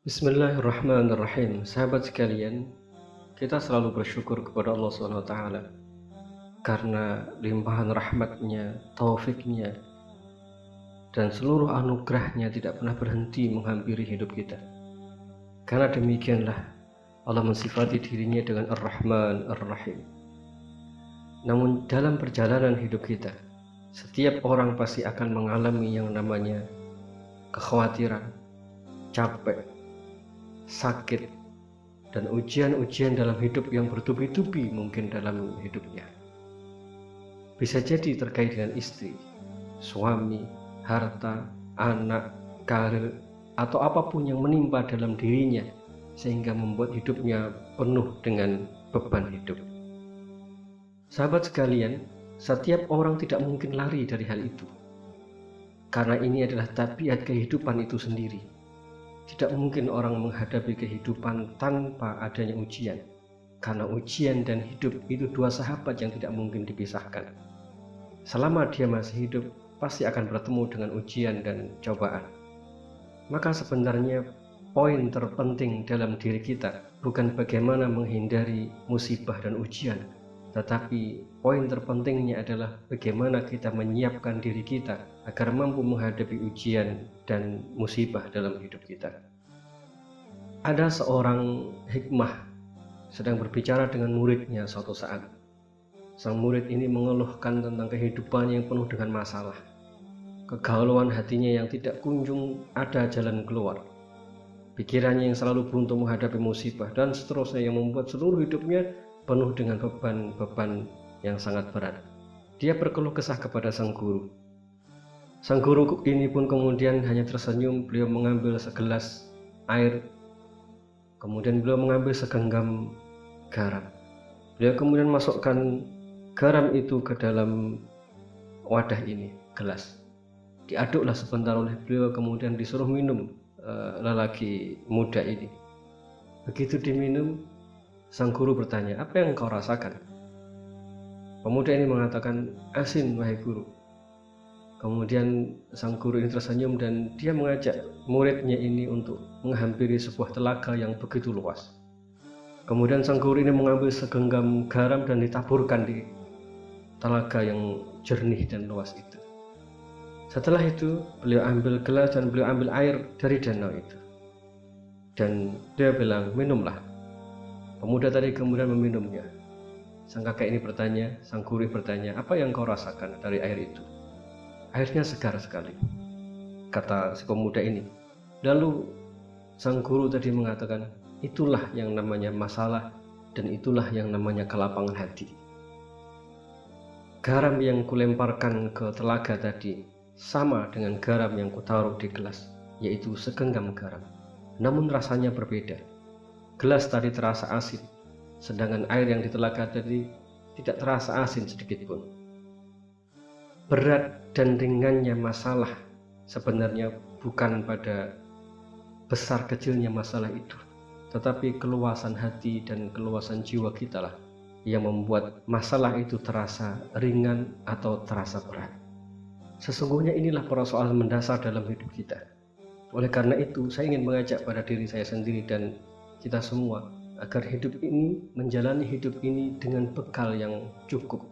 Bismillahirrahmanirrahim. Sahabat sekalian, kita selalu bersyukur kepada Allah SWT karena limpahan rahmatnya, taufiknya, dan seluruh anugerahnya tidak pernah berhenti menghampiri hidup kita. Karena demikianlah Allah mensifati dirinya dengan Ar-Rahman Ar-Rahim. Namun dalam perjalanan hidup kita, setiap orang pasti akan mengalami yang namanya kekhawatiran, capek, sakit, dan ujian-ujian dalam hidup yang bertubi-tubi mungkin dalam hidupnya. Bisa jadi terkait dengan istri, suami, harta, anak, karir, atau apapun yang menimpa dalam dirinya sehingga membuat hidupnya penuh dengan beban hidup. Sahabat sekalian, setiap orang tidak mungkin lari dari hal itu, karena ini adalah tabiat kehidupan itu sendiri. Tidak mungkin orang menghadapi kehidupan tanpa adanya ujian, karena ujian dan hidup itu dua sahabat yang tidak mungkin dipisahkan. Selama dia masih hidup, pasti akan bertemu dengan ujian dan cobaan. Maka sebenarnya poin terpenting dalam diri kita bukan bagaimana menghindari musibah dan ujian, tetapi poin terpentingnya adalah bagaimana kita menyiapkan diri kita agar mampu menghadapi ujian dan musibah dalam hidup kita. Ada seorang hikmah sedang berbicara dengan muridnya suatu saat. Sang murid ini mengeluhkan tentang kehidupan yang penuh dengan masalah, kegalauan hatinya yang tidak kunjung ada jalan keluar, pikirannya yang selalu buntu menghadapi musibah, dan seterusnya, yang membuat seluruh hidupnya penuh dengan beban-beban yang sangat berat. Dia berkeluh kesah kepada sang guru. Sang guru ini pun kemudian hanya tersenyum. Beliau mengambil segelas air, kemudian beliau mengambil segenggam garam. Beliau kemudian masukkan garam itu ke dalam wadah ini, gelas. Diaduklah sebentar oleh beliau, kemudian disuruh minum lelaki muda ini. Begitu diminum, sang guru bertanya, "Apa yang kau rasakan?" Pemuda ini mengatakan, "Asin, wahai guru." Kemudian sang guru ini tersenyum dan dia mengajak muridnya ini untuk menghampiri sebuah telaga yang begitu luas. Kemudian sang guru ini mengambil segenggam garam dan ditaburkan di telaga yang jernih dan luas itu. Setelah itu beliau ambil gelas dan beliau ambil air dari danau itu. Dan dia bilang, "Minumlah." Pemuda tadi kemudian meminumnya. Sang kakek ini bertanya, sang guru bertanya, "Apa yang kau rasakan dari air itu?" "Airnya segar sekali," kata si pemuda ini. Lalu sang guru tadi mengatakan, "Itulah yang namanya masalah dan itulah yang namanya kelapangan hati. Garam yang kulemparkan ke telaga tadi sama dengan garam yang kutaruh di gelas, yaitu segenggam garam. Namun rasanya berbeda. Gelas tadi terasa asin, sedangkan air yang di telaga tadi tidak terasa asin sedikit pun." Berat dan ringannya masalah sebenarnya bukan pada besar kecilnya masalah itu, tetapi keluasan hati dan keluasan jiwa kita lah yang membuat masalah itu terasa ringan atau terasa berat. Sesungguhnya inilah persoalan mendasar dalam hidup kita. Oleh karena itu, saya ingin mengajak pada diri saya sendiri dan kita semua agar hidup ini, menjalani hidup ini dengan bekal yang cukup,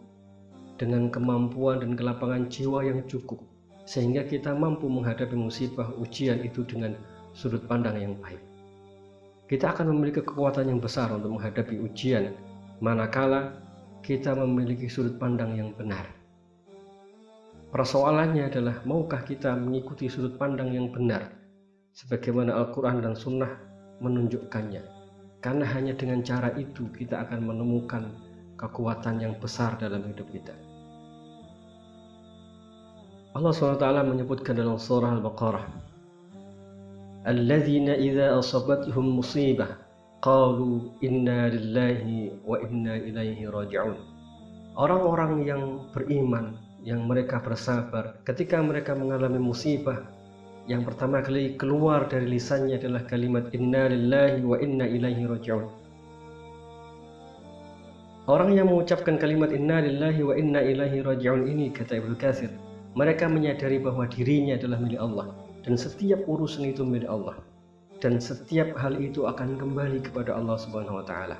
dengan kemampuan dan kelapangan jiwa yang cukup, sehingga kita mampu menghadapi musibah ujian itu dengan sudut pandang yang baik. Kita akan memiliki kekuatan yang besar untuk menghadapi ujian manakala kita memiliki sudut pandang yang benar. Persoalannya adalah, maukah kita mengikuti sudut pandang yang benar sebagaimana Al-Quran dan Sunnah menunjukkannya? Karena hanya dengan cara itu kita akan menemukan kekuatan yang besar dalam hidup kita. Allah SWT menyebutkan dalam surah Al-Baqarah, alladzina idza asabathum musibah qalu inna lillahi wa inna ilaihi raji'un. Orang-orang yang beriman, yang mereka bersabar, ketika mereka mengalami musibah, yang pertama kali keluar dari lisannya adalah kalimat inna lillahi wa inna ilaihi raji'un. Orang yang mengucapkan kalimat inna lillahi wa inna ilaihi raji'un ini, kata Ibnu Katsir, mereka menyadari bahwa dirinya adalah milik Allah dan setiap urusan itu milik Allah, dan setiap hal itu akan kembali kepada Allah Subhanahu wa taala.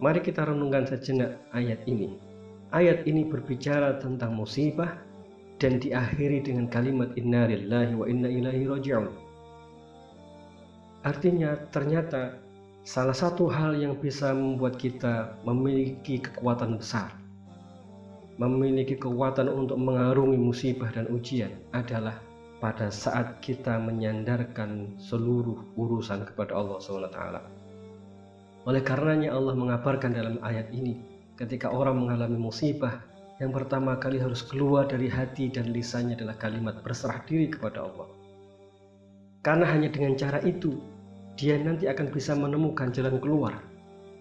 Mari kita renungkan sejenak ayat ini. Ayat ini berbicara tentang musibah dan diakhiri dengan kalimat inna lillahi wa inna ilaihi raji'un. Artinya ternyata salah satu hal yang bisa membuat kita memiliki kekuatan besar, memiliki kekuatan untuk mengarungi musibah dan ujian adalah pada saat kita menyandarkan seluruh urusan kepada Allah SWT. Oleh karenanya Allah mengabarkan dalam ayat ini, ketika orang mengalami musibah, yang pertama kali harus keluar dari hati dan lisannya adalah kalimat berserah diri kepada Allah. Karena hanya dengan cara itu, dia nanti akan bisa menemukan jalan keluar.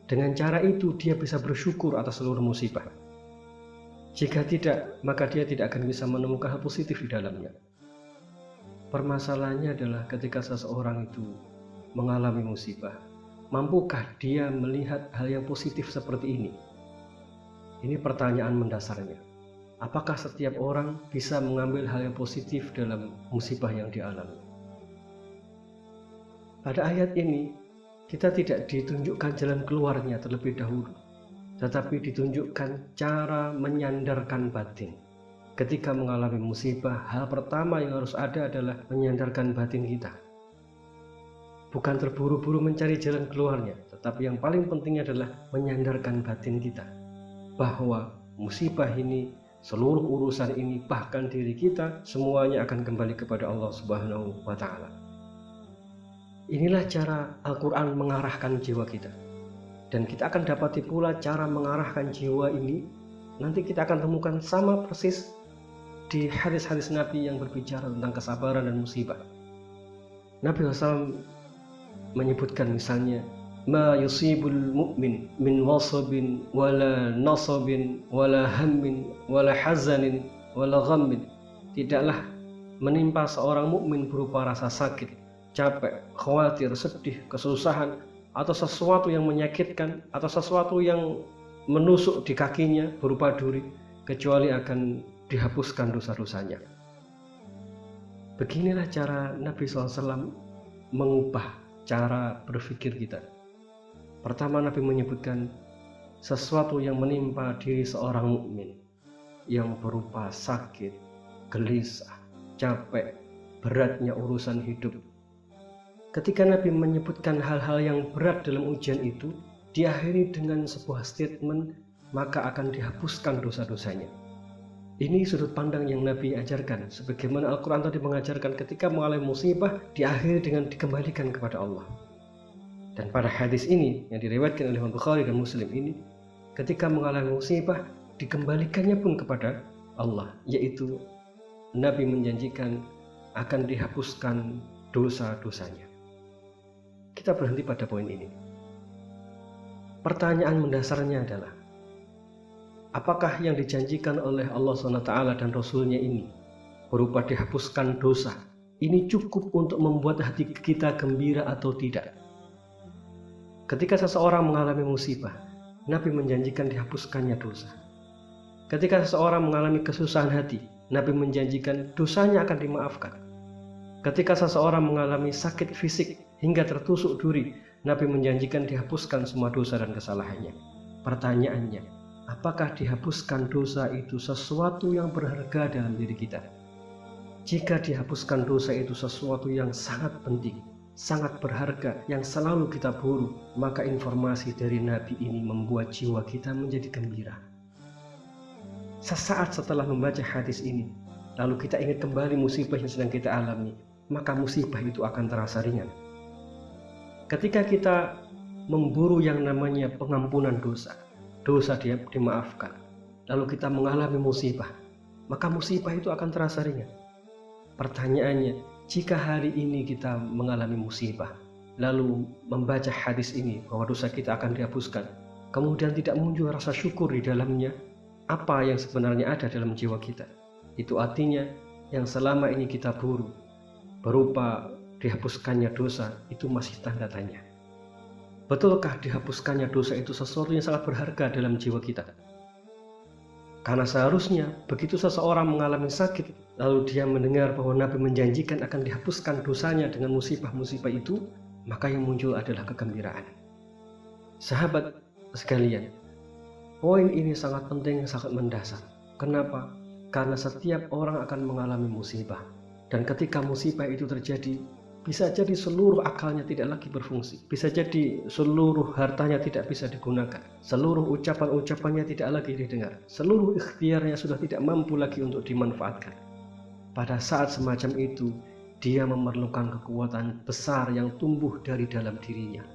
Dengan cara itu, dia bisa bersyukur atas seluruh musibah. Jika tidak, maka dia tidak akan bisa menemukan hal positif di dalamnya. Permasalahannya adalah ketika seseorang itu mengalami musibah, mampukah dia melihat hal yang positif seperti ini? Ini pertanyaan mendasarnya. Apakah setiap orang bisa mengambil hal yang positif dalam musibah yang dialami? Pada ayat ini, kita tidak ditunjukkan jalan keluarnya terlebih dahulu, tetapi ditunjukkan cara menyandarkan batin. Ketika mengalami musibah, hal pertama yang harus ada adalah menyandarkan batin kita. Bukan terburu-buru mencari jalan keluarnya, tetapi yang paling penting adalah menyandarkan batin kita, bahwa musibah ini, seluruh urusan ini, bahkan diri kita, semuanya akan kembali kepada Allah Subhanahu wa taala. Inilah cara Al-Quran mengarahkan jiwa kita. Dan kita akan dapati pula cara mengarahkan jiwa ini, nanti kita akan temukan sama persis di hadis-hadis Nabi yang berbicara tentang kesabaran dan musibah. Nabi SAW menyebutkan misalnya, ma yusibul mu'min min wasabin wala nasabin wala hammin wala hazanin wala ghammin. Tidaklah menimpa seorang mukmin berupa rasa sakit, capek, khawatir, sedih, kesusahan, atau sesuatu yang menyakitkan, atau sesuatu yang menusuk di kakinya berupa duri, kecuali akan dihapuskan dosa-dosanya. Beginilah cara Nabi SAW mengubah cara berpikir kita. Pertama, Nabi menyebutkan sesuatu yang menimpa diri seorang mukmin yang berupa sakit, gelisah, capek, beratnya urusan hidup. Ketika Nabi menyebutkan hal-hal yang berat dalam ujian itu, diakhiri dengan sebuah statement, maka akan dihapuskan dosa-dosanya. Ini sudut pandang yang Nabi ajarkan, sebagaimana Al-Quran tadi mengajarkan ketika mengalami musibah, diakhiri dengan dikembalikan kepada Allah. Dan pada hadis ini, yang diriwayatkan oleh Imam Bukhari dan Muslim ini, ketika mengalami musibah, dikembalikannya pun kepada Allah, yaitu Nabi menjanjikan akan dihapuskan dosa-dosanya. Kita berhenti pada poin ini. Pertanyaan mendasarnya adalah, apakah yang dijanjikan oleh Allah SWT dan Rasulnya ini berupa dihapuskan dosa, ini cukup untuk membuat hati kita gembira atau tidak? Ketika seseorang mengalami musibah, Nabi menjanjikan dihapuskannya dosa. Ketika seseorang mengalami kesusahan hati, Nabi menjanjikan dosanya akan dimaafkan. Ketika seseorang mengalami sakit fisik hingga tertusuk duri, Nabi menjanjikan dihapuskan semua dosa dan kesalahannya. Pertanyaannya, apakah dihapuskan dosa itu sesuatu yang berharga dalam diri kita? Jika dihapuskan dosa itu sesuatu yang sangat penting, sangat berharga, yang selalu kita buru, maka informasi dari Nabi ini membuat jiwa kita menjadi gembira. Sesaat setelah membaca hadis ini, lalu kita ingat kembali musibah yang sedang kita alami, maka musibah itu akan terasa ringan. Ketika kita memburu yang namanya pengampunan dosa, dosa dia dimaafkan, lalu kita mengalami musibah, maka musibah itu akan terasa ringan. Pertanyaannya, jika hari ini kita mengalami musibah, lalu membaca hadis ini bahwa dosa kita akan dihapuskan, kemudian tidak muncul rasa syukur di dalamnya, apa yang sebenarnya ada dalam jiwa kita? Itu artinya yang selama ini kita buru berupa dihapuskannya dosa itu masih tanda tanya. Betulkah dihapuskannya dosa itu sesuatu yang sangat berharga dalam jiwa kita? Karena seharusnya begitu seseorang mengalami sakit, lalu dia mendengar bahwa Nabi menjanjikan akan dihapuskan dosanya dengan musibah-musibah itu, maka yang muncul adalah kegembiraan. Sahabat sekalian, poin ini sangat penting, sangat mendasar. Kenapa? Karena setiap orang akan mengalami musibah. Dan ketika musibah itu terjadi, bisa jadi seluruh akalnya tidak lagi berfungsi. Bisa jadi seluruh hartanya tidak bisa digunakan. Seluruh ucapan-ucapannya tidak lagi didengar. Seluruh ikhtiarnya sudah tidak mampu lagi untuk dimanfaatkan. Pada saat semacam itu, dia memerlukan kekuatan besar yang tumbuh dari dalam dirinya.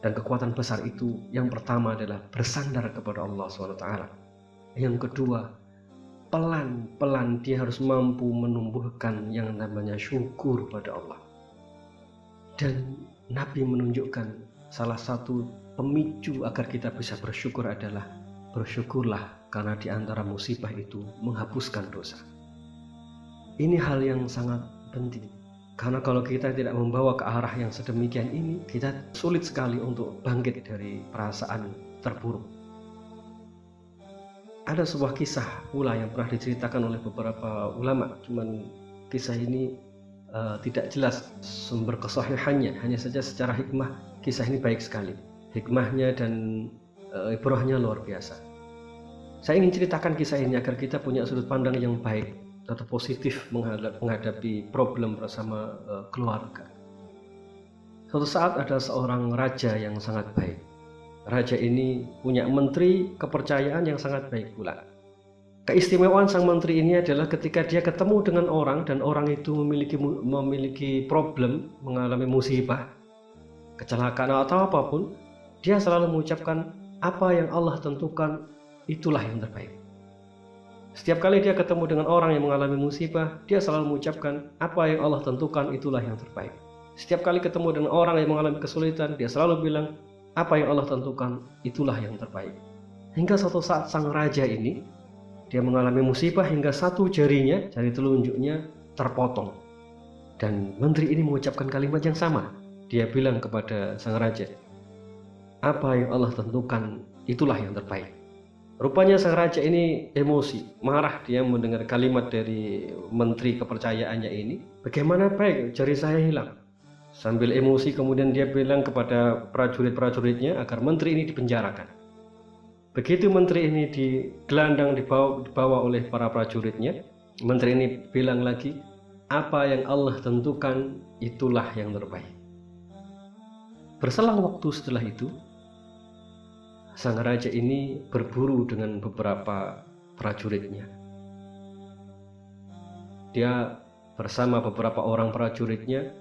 Dan kekuatan besar itu yang pertama adalah bersandar kepada Allah SWT. Yang kedua, pelan-pelan dia harus mampu menumbuhkan yang namanya syukur pada Allah. Dan Nabi menunjukkan salah satu pemicu agar kita bisa bersyukur adalah bersyukurlah karena di antara musibah itu menghapuskan dosa. Ini hal yang sangat penting, karena kalau kita tidak membawa ke arah yang sedemikian ini, kita sulit sekali untuk bangkit dari perasaan terpuruk. Ada sebuah kisah pula yang pernah diceritakan oleh beberapa ulama, cuman kisah ini tidak jelas sumber kesahihannya, hanya saja secara hikmah kisah ini baik sekali. Hikmahnya dan ibrahnya luar biasa. Saya ingin ceritakan kisah ini agar kita punya sudut pandang yang baik atau positif menghadapi problem bersama keluarga. Suatu saat ada seorang raja yang sangat baik. Raja ini punya menteri kepercayaan yang sangat baik pula. Keistimewaan sang menteri ini adalah ketika dia ketemu dengan orang dan orang itu memiliki problem, mengalami musibah, kecelakaan atau apapun, dia selalu mengucapkan apa yang Allah tentukan itulah yang terbaik. Setiap kali dia ketemu dengan orang yang mengalami musibah, dia selalu mengucapkan apa yang Allah tentukan itulah yang terbaik. Setiap kali ketemu dengan orang yang mengalami kesulitan, dia selalu bilang apa yang Allah tentukan itulah yang terbaik. Hingga suatu saat sang raja ini, dia mengalami musibah hingga satu jarinya, jari telunjuknya terpotong. Dan menteri ini mengucapkan kalimat yang sama. Dia bilang kepada sang raja, apa yang Allah tentukan itulah yang terbaik. Rupanya sang raja ini emosi, marah dia mendengar kalimat dari menteri kepercayaannya ini. Bagaimana baik jari saya hilang? Sambil emosi kemudian dia bilang kepada prajurit-prajuritnya agar menteri ini dipenjarakan. Begitu menteri ini digelandang dibawa oleh para prajuritnya, menteri ini bilang lagi, apa yang Allah tentukan itulah yang terbaik. Berselang waktu setelah itu, sang raja ini berburu dengan beberapa prajuritnya. Dia bersama beberapa orang prajuritnya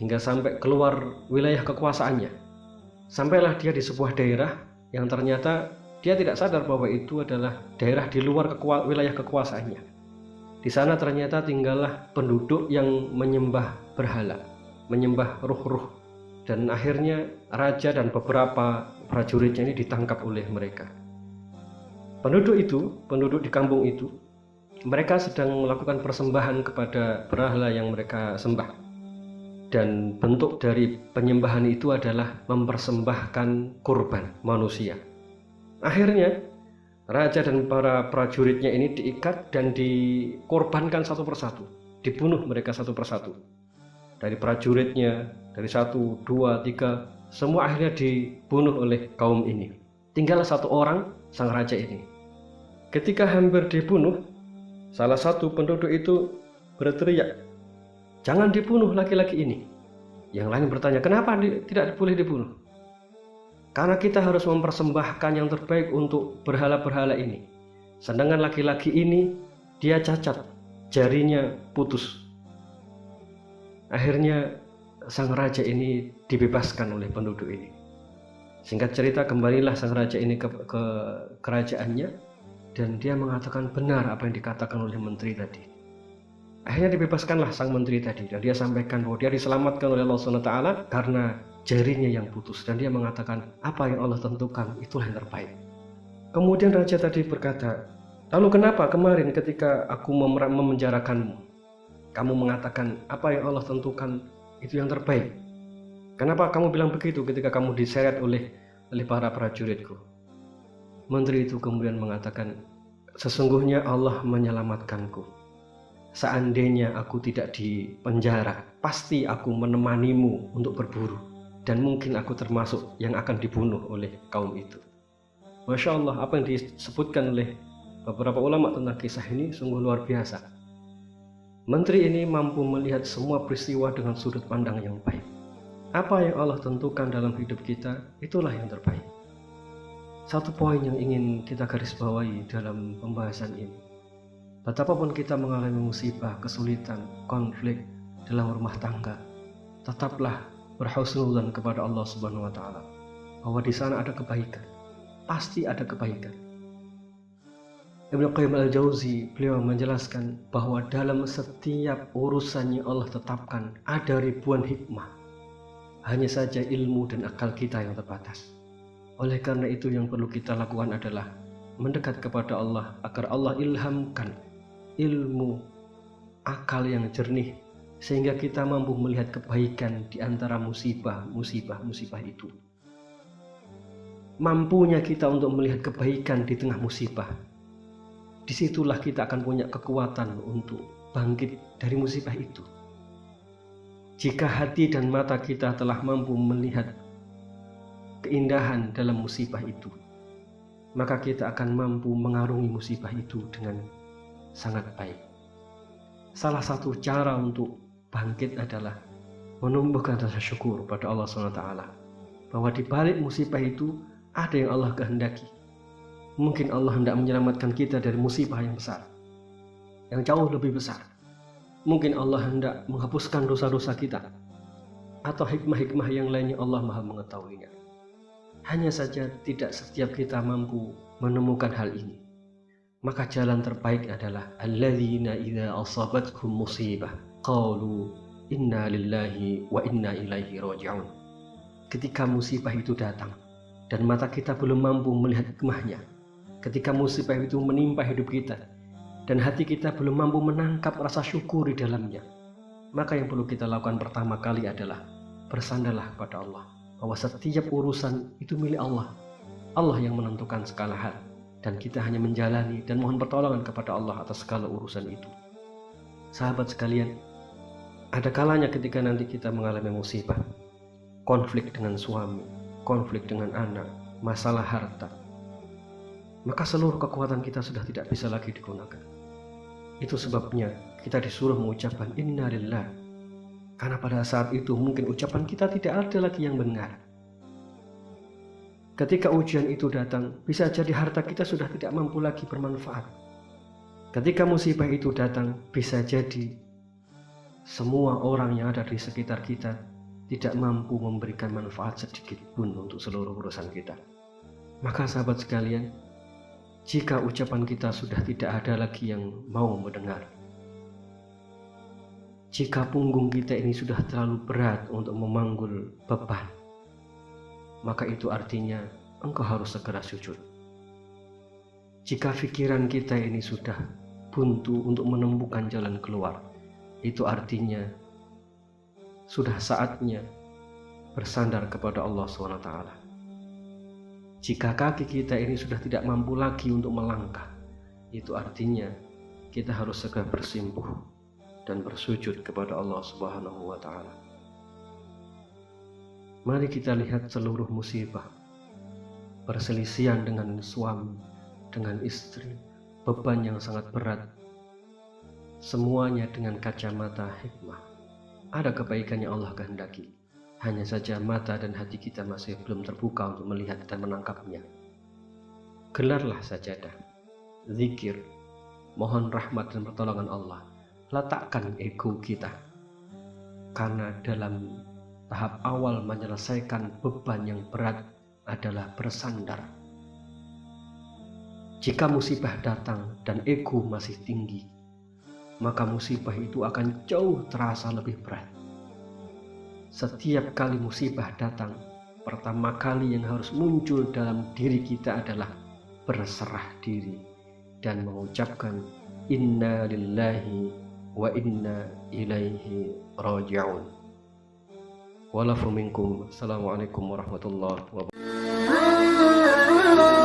hingga sampai keluar wilayah kekuasaannya. Sampailah dia di sebuah daerah yang ternyata dia tidak sadar bahwa itu adalah daerah di luar wilayah kekuasaannya. Di sana ternyata tinggallah penduduk yang menyembah berhala, menyembah ruh-ruh. Dan akhirnya raja dan beberapa prajuritnya ini ditangkap oleh mereka. Penduduk di kampung itu, mereka sedang melakukan persembahan kepada berhala yang mereka sembah. Dan bentuk dari penyembahan itu adalah mempersembahkan kurban manusia. Akhirnya raja dan para prajuritnya ini diikat dan dikorbankan satu persatu, dibunuh mereka satu persatu. Dari prajuritnya, dari 1, 2, 3, semua akhirnya dibunuh oleh kaum ini. Tinggal satu orang, sang raja ini. Ketika hampir dibunuh, salah satu penduduk itu berteriak, jangan dibunuh laki-laki ini. Yang lain bertanya, kenapa tidak boleh dibunuh? Karena kita harus mempersembahkan yang terbaik untuk berhala-berhala ini. Sedangkan laki-laki ini, dia cacat, jarinya putus. Akhirnya sang raja ini dibebaskan oleh penduduk ini. Singkat cerita, kembalilah sang raja ini ke kerajaannya. dan dia mengatakan benar apa yang dikatakan oleh menteri tadi. Akhirnya dibebaskanlah sang menteri tadi, dan dia sampaikan bahwa dia diselamatkan oleh Allah SWT karena jarinya yang putus, dan dia mengatakan apa yang Allah tentukan itulah yang terbaik. Kemudian raja tadi berkata, lalu kenapa kemarin ketika aku memenjarakanmu, kamu mengatakan apa yang Allah tentukan itu yang terbaik? Kenapa kamu bilang begitu ketika kamu diseret oleh para prajuritku? Menteri itu kemudian mengatakan, sesungguhnya Allah menyelamatkanku. Seandainya aku tidak di penjara, pasti aku menemanimu untuk berburu, dan mungkin aku termasuk yang akan dibunuh oleh kaum itu. Masya Allah, apa yang disebutkan oleh beberapa ulama tentang kisah ini sungguh luar biasa. Menteri ini mampu melihat semua peristiwa dengan sudut pandang yang baik. Apa yang Allah tentukan dalam hidup kita, itulah yang terbaik. Satu poin yang ingin kita garis bawahi dalam pembahasan ini, betapapun kita mengalami musibah, kesulitan, konflik dalam rumah tangga, tetaplah berhusnudzan kepada Allah Subhanahu wa taala bahwa di sana ada kebaikan. Pasti ada kebaikan. Ibnu Qayyim al-Jauzi beliau menjelaskan bahwa dalam setiap urusan yang Allah tetapkan ada ribuan hikmah. Hanya saja ilmu dan akal kita yang terbatas. Oleh karena itu yang perlu kita lakukan adalah mendekat kepada Allah agar Allah ilhamkan ilmu, akal yang jernih, sehingga kita mampu melihat kebaikan di antara musibah itu. Mampunya kita untuk melihat kebaikan di tengah musibah, disitulah kita akan punya kekuatan untuk bangkit dari musibah itu. Jika hati dan mata kita telah mampu melihat keindahan dalam musibah itu, maka kita akan mampu mengarungi musibah itu dengan sangat baik. Salah satu cara untuk bangkit adalah menumbuhkan rasa syukur pada Allah SWT, bahwa di balik musibah itu ada yang Allah kehendaki. Mungkin Allah hendak menyelamatkan kita dari musibah yang besar, yang jauh lebih besar. Mungkin Allah hendak menghapuskan dosa-dosa kita, atau hikmah-hikmah yang lainnya Allah Maha mengetahuinya. Hanya saja tidak setiap kita mampu menemukan hal ini. Maka jalan terbaik adalah alladzina idza asabatkum musibah qalu inna lillahi wa inna ilaihi raji'un. Ketika musibah itu datang dan mata kita belum mampu melihat hikmahnya, ketika musibah itu menimpa hidup kita dan hati kita belum mampu menangkap rasa syukur di dalamnya, maka yang perlu kita lakukan pertama kali adalah bersandarlah kepada Allah, bahwa setiap urusan itu milik Allah. Allah yang menentukan segala hal, dan kita hanya menjalani dan mohon pertolongan kepada Allah atas segala urusan itu. Sahabat sekalian, ada kalanya ketika nanti kita mengalami musibah, konflik dengan suami, konflik dengan anak, masalah harta, maka seluruh kekuatan kita sudah tidak bisa lagi digunakan. Itu sebabnya kita disuruh mengucapkan inna lillah, karena pada saat itu mungkin ucapan kita tidak ada lagi yang benar. Ketika ujian itu datang, bisa jadi harta kita sudah tidak mampu lagi bermanfaat. Ketika musibah itu datang, bisa jadi semua orang yang ada di sekitar kita tidak mampu memberikan manfaat sedikit pun untuk seluruh urusan kita. Maka sahabat sekalian, jika ucapan kita sudah tidak ada lagi yang mau mendengar, jika punggung kita ini sudah terlalu berat untuk memanggul beban, maka itu artinya engkau harus segera sujud. Jika pikiran kita ini sudah buntu untuk menemukan jalan keluar, itu artinya sudah saatnya bersandar kepada Allah SWT. Jika kaki kita ini sudah tidak mampu lagi untuk melangkah, itu artinya kita harus segera bersimpuh dan bersujud kepada Allah Subhanahu wa Ta'ala. Mari kita lihat seluruh musibah, perselisihan dengan suami, dengan istri, beban yang sangat berat, semuanya dengan kacamata hikmah. Ada kebaikan yang Allah kehendaki, hanya saja mata dan hati kita masih belum terbuka untuk melihat dan menangkapnya. Gelarlah sajadah, zikir, mohon rahmat dan pertolongan Allah. Letakkan ego kita, karena dalam tahap awal menyelesaikan beban yang berat adalah bersandar. Jika musibah datang dan ego masih tinggi, maka musibah itu akan jauh terasa lebih berat. Setiap kali musibah datang, pertama kali yang harus muncul dalam diri kita adalah berserah diri dan mengucapkan inna lillahi wa inna ilaihi raji'un. Walafu minkum. Assalamualaikum warahmatullahi wabarakatuh.